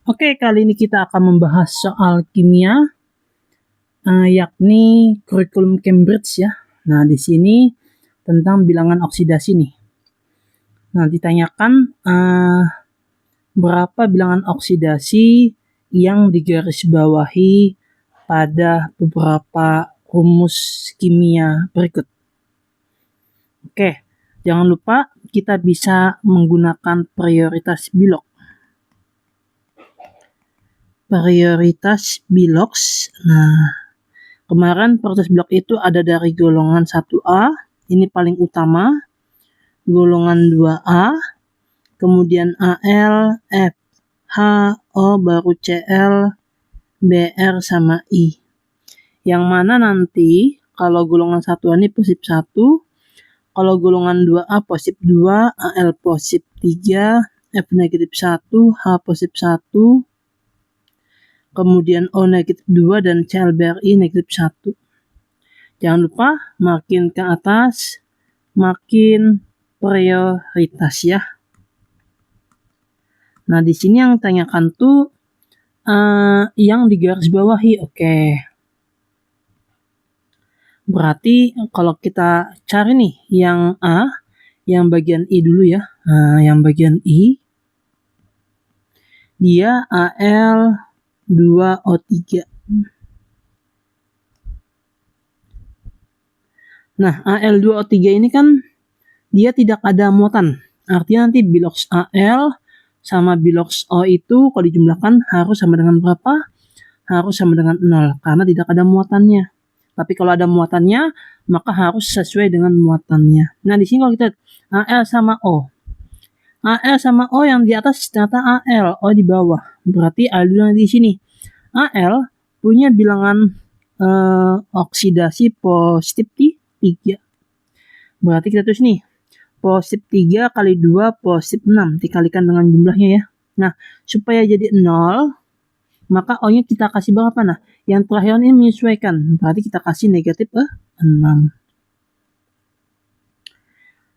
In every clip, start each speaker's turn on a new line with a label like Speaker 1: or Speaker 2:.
Speaker 1: Oke, kali ini kita akan membahas soal kimia, yakni kurikulum Cambridge ya. Nah, di sini tentang bilangan oksidasi nih. Nah, ditanyakan berapa bilangan oksidasi yang digarisbawahi pada beberapa rumus kimia berikut. Oke, jangan lupa kita bisa menggunakan prioritas Bilog. Prioritas Bilogs. Nah, kemarin prioritas Bilog itu ada dari golongan 1A, ini paling utama, golongan 2A, kemudian AL, F, H, O, baru CL, BR, sama I. Yang mana nanti kalau golongan 1A ini positif 1, kalau golongan 2A positif 2, AL positif 3, F negatif 1, H positif 1, kemudian O negatif 2 dan CLBRI negatif 1. Jangan lupa makin ke atas makin prioritas ya. Nah, di sini yang tanyakan tuh yang digarisbawahi. Oke. Berarti kalau kita cari nih yang A, yang bagian I dulu ya. Nah, yang bagian I dia AL 2O3. Nah, AL2O3 ini kan dia tidak ada muatan. Artinya nanti bilogs AL sama bilogs O itu kalau dijumlahkan harus sama dengan berapa? Harus sama dengan 0 karena tidak ada muatannya. Tapi kalau ada muatannya, maka harus sesuai dengan muatannya. Nah, di sini kalau kita AL sama O. AL sama O yang di atas ternyata AL, O di bawah. Berarti AL dulu di sini. AL punya bilangan oksidasi positif 3. Berarti kita tulis nih, positif 3 kali 2 positif 6. Dikalikan dengan jumlahnya ya. Nah, supaya jadi 0, maka O-nya kita kasih berapa? Nah, yang terakhir ini menyesuaikan. Berarti kita kasih negatif 6.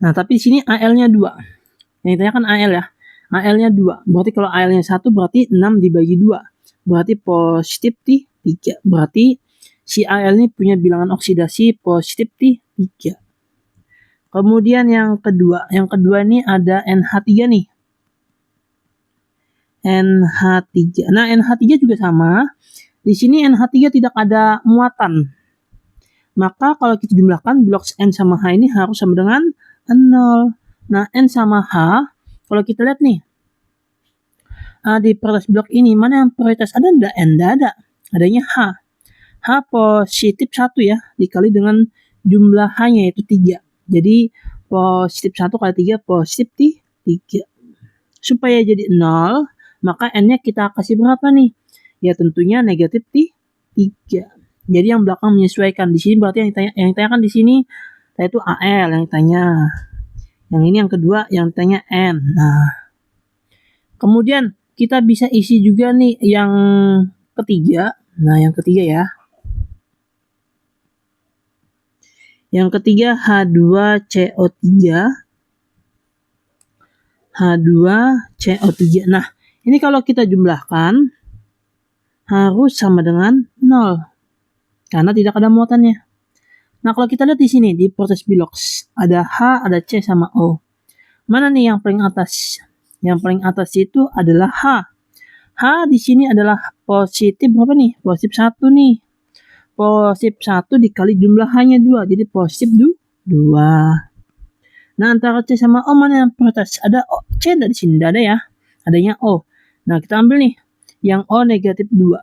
Speaker 1: Nah, tapi di sini AL-nya 2. Yang ditanyakan AL ya. AL-nya 2. Berarti kalau AL-nya 1 berarti 6 dibagi 2. Berarti positif 3. Berarti si AL ini punya bilangan oksidasi positif 3. Kemudian yang kedua ini ada NH3 nih. NH3. Nah, NH3 juga sama. Di sini NH3 tidak ada muatan. Maka kalau kita jumlahkan bilogs N sama H ini harus sama dengan 0. Nah, N sama H, kalau kita lihat nih, di prioritas blok ini, mana yang prioritas? Ada enggak? N enggak ada. Adanya H. H positif 1 ya, dikali dengan jumlah H-nya yaitu 3. Jadi, positif 1 kali 3 positif 3. Supaya jadi 0, maka N-nya kita kasih berapa nih? Ya tentunya negatif 3. Jadi yang belakang menyesuaikan. Di sini berarti yang ditanyakan di sini yaitu AL yang ditanya. Yang ini yang kedua yang ditanya N. Nah, kemudian kita bisa isi juga nih yang ketiga. Nah, yang ketiga ya. Yang ketiga H2CO3. H2CO3. Nah, ini kalau kita jumlahkan harus sama dengan 0. Karena tidak ada muatannya. Nah, kalau kita lihat di sini di proses bilogs ada H, ada C sama O. Mana nih yang paling atas? Yang paling atas itu adalah H. H di sini adalah positif berapa nih? Positif 1 nih. Positif 1 dikali jumlah H-nya 2. Jadi positif 2. Nah, antara C sama O mana yang prioritas? Ada O, C enggak di sini? Enggak ada ya. Adanya O. Nah, kita ambil nih yang O negatif 2.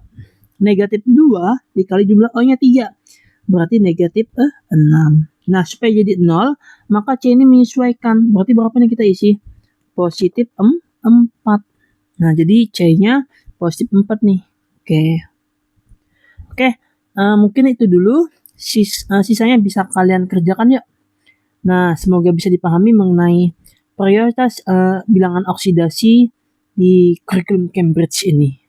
Speaker 1: Negatif 2 dikali jumlah O-nya 3. Berarti negatif 6. Nah, supaya jadi 0, maka C ini menyesuaikan. Berarti berapa nih kita isi? Positif 4. Nah, jadi C-nya positif 4 nih. Oke, mungkin itu dulu. Sisanya bisa kalian kerjakan yuk. Nah, semoga bisa dipahami mengenai prioritas bilangan oksidasi di kurikulum Cambridge ini.